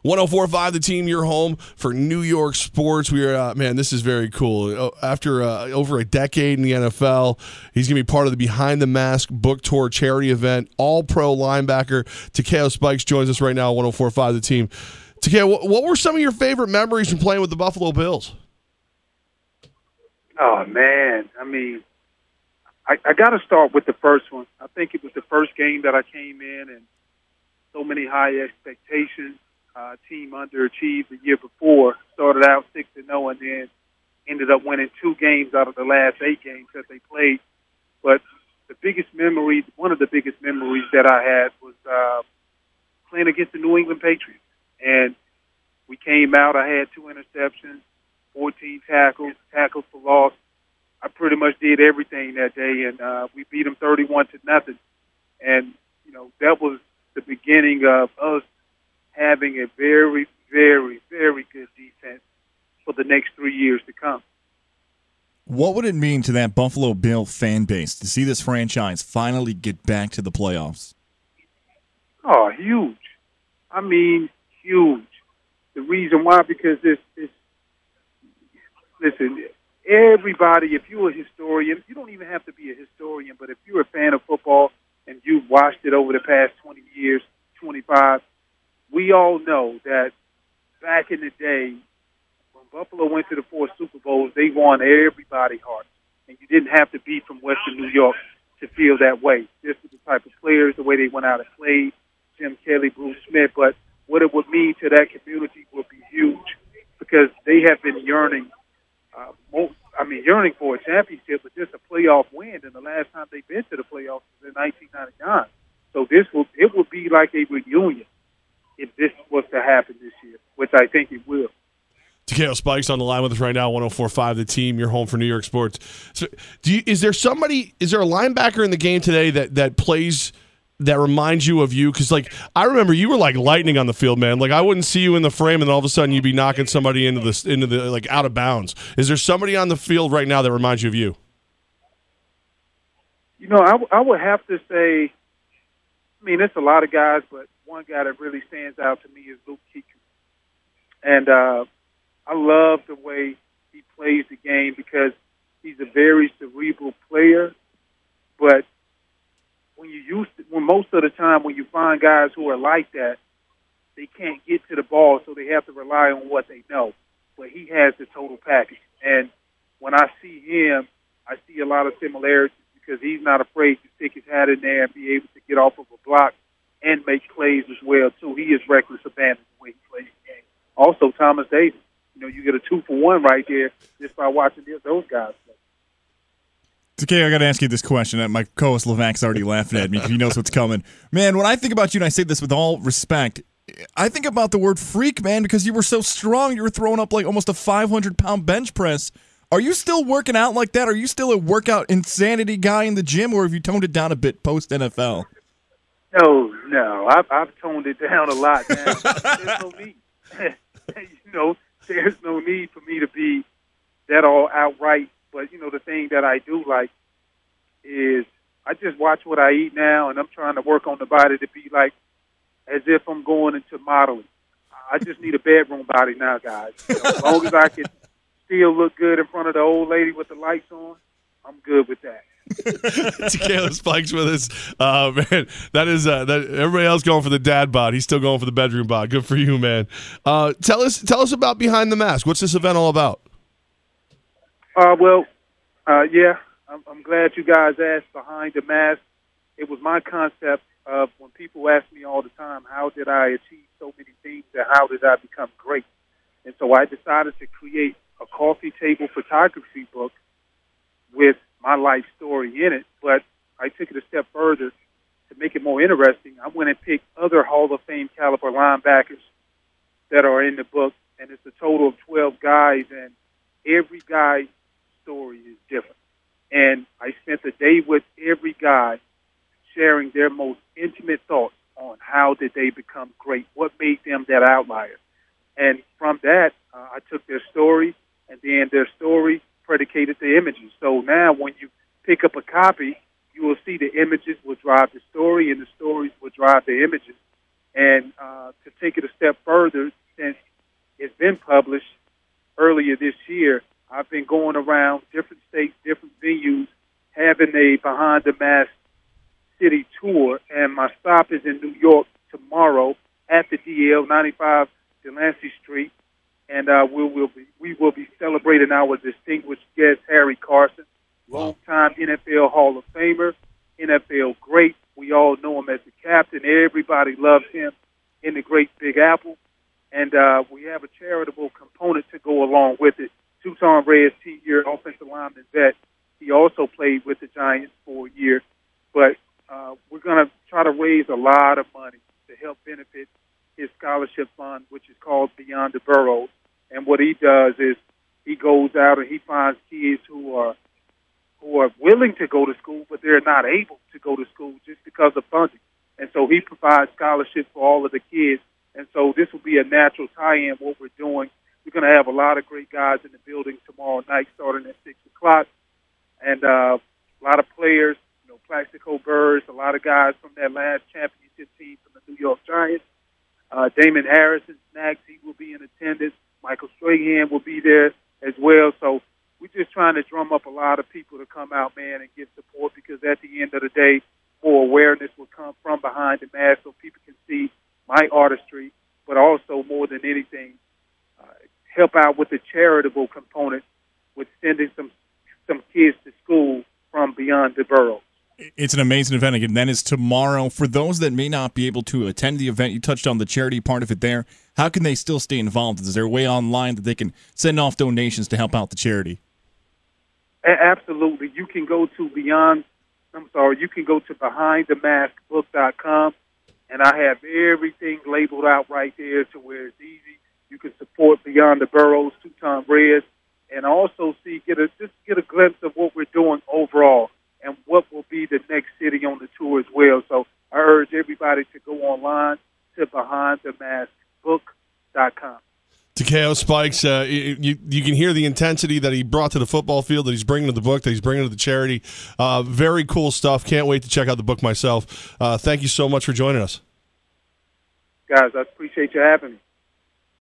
104.5 The Team, your home for New York sports. We are, man, this is very cool. After over a decade in the NFL, he's going to be part of the Behind the Mask Book Tour charity event. All-pro linebacker Takeo Spikes joins us right now on 104.5 The Team. Takeo, what were some of your favorite memories from playing with the Buffalo Bills? Oh, man. I mean, I got to start with the first one. I think it was the first game that I came in and so many high expectations. Team underachieved the year before. Started out 6-0 and then ended up winning 2 games out of the last 8 games that they played. But the biggest memory, one of the biggest memories that I had was playing against the New England Patriots. And we came out, I had 2 interceptions, 14 tackles for loss. I pretty much did everything that day, and we beat them 31-0. And, you know, that was the beginning of us having a very, very, very good defense for the next 3 years to come. What would it mean to that Buffalo Bill fan base to see this franchise finally get back to the playoffs? Oh, huge. I mean, huge. The reason why, because listen, everybody, if you're a historian, you don't even have to be a historian, but if you're a fan of football and you've watched it over the past 20 years, 25, we all know that back in the day, when Buffalo went to the 4 Super Bowls, they won everybody's heart. And you didn't have to be from Western New York to feel that way. This was the type of players, the way they went out and played, Jim Kelly, Bruce Smith. But what it would mean to that community would be huge because they have been yearning for a championship, but just a playoff win. And the last time they've been to the playoffs was in 1999. So it will be like a reunion if this was to happen this year, which I think it will. Takeo Spikes on the line with us right now, 104.5 The Team, your home for New York sports. So, is there a linebacker in the game today that plays that reminds you of you? Because, like, I remember you were like lightning on the field, man. Like, I wouldn't see you in the frame, and then all of a sudden you'd be knocking somebody into the like out of bounds. Is there somebody on the field right now that reminds you of you? You know, I would have to say, I mean, there's a lot of guys, but one guy that really stands out to me is Luke Kuechly. And I love the way he plays the game because he's a very cerebral player. But when most of the time when you find guys who are like that, they can't get to the ball, so they have to rely on what they know. But he has the total package. And when I see him, I see a lot of similarities because he's not afraid to stick his hat in there and be able to get off of a block and make plays as well, too. He is reckless abandon the way he plays the game. Also, Thomas Davis. You know, you get a 2-for-1 right there just by watching those guys play. Takeo, I got to ask you this question. My co-host Levack's already laughing at me because he knows what's coming. Man, when I think about you, and I say this with all respect, I think about the word freak, man, because you were so strong. You were throwing up like almost a 500-pound bench press. Are you still working out like that? Are you still a workout insanity guy in the gym, or have you toned it down a bit post-NFL? No. I've toned it down a lot now. There's no need. There's no need for me to be that all outright. But, you know, the thing that I do like is I just watch what I eat now, and I'm trying to work on the body to be like as if I'm going into modeling. I just need a bedroom body now, guys. As long as I can still look good in front of the old lady with the lights on, I'm good with that. Takeo Spikes with us. Man, that is that. Everybody else going for the dad bod. He's still going for the bedroom bod. Good for you, man. Tell us about Behind the Mask. What's this event all about? I'm glad you guys asked Behind the Mask. It was my concept of when people ask me all the time, how did I achieve so many things and how did I become great? And so I decided to create a coffee table photography book with my life story in it, but I took it a step further to make it more interesting. I went and picked other Hall of Fame caliber linebackers that are in the book, and it's a total of 12 guys, and every guy's story is different. And I spent a day with every guy sharing their most intimate thoughts on how did they become great, what made them that outlier. And from that, I took their story, and then their story predicated the images. So now when you pick up a copy, you will see the images will drive the story, and the stories will drive the images. And to take it a step further since it's been published earlier this year. I've been going around different states, different venues, having a Behind the Mask city tour, and my stop is in New York tomorrow at the DL 95 Delancey Street, and we will be celebrating our distinguished guest Harry Carson, longtime NFL Hall of Famer, NFL great. We all know him as the captain. Everybody loves him in the Great Big Apple, and we have a charitable component to go along with it. Tucson Reds 10-year offensive lineman vet. He also played with the Giants for a year, but we're going to try to raise a lot of money to help benefit his scholarship fund, which is called Beyond the Burrows. And what he does is he goes out and he finds kids who are willing to go to school, but they're not able to go to school just because of funding. And so he provides scholarships for all of the kids. And so this will be a natural tie-in what we're doing. We're going to have a lot of great guys in the building tomorrow night starting at 6 o'clock. And a lot of players, Plaxico Burrs, a lot of guys from that last championship team from the New York Giants. Damon Harrison, Snacks, he will be in attendance. Michael Strahan will be there as well. So we're just trying to drum up a lot of people to come out, man, and give support, because at the end of the day, more awareness will come from Behind the Mask so people can see my artistry, but also more than anything, help out with the charitable component with sending some kids to school from Beyond the Burrows. It's an amazing event. Again, that is tomorrow. For those that may not be able to attend the event, you touched on the charity part of it there. How can they still stay involved? Is there a way online that they can send off donations to help out the charity? Absolutely. You can go to behindthemaskbook.com, and I have everything labeled out right there to where it's easy. You can support Beyond the Burrows, Tucson Reds, and also get a glimpse of what we're doing overall and what will be the next city on the tour as well. So I urge everybody to go online to behindthemaskbook.com. Takeo Spikes, you can hear the intensity that he brought to the football field, that he's bringing to the book, that he's bringing to the charity. Very cool stuff. Can't wait to check out the book myself. Thank you so much for joining us. Guys, I appreciate you having me.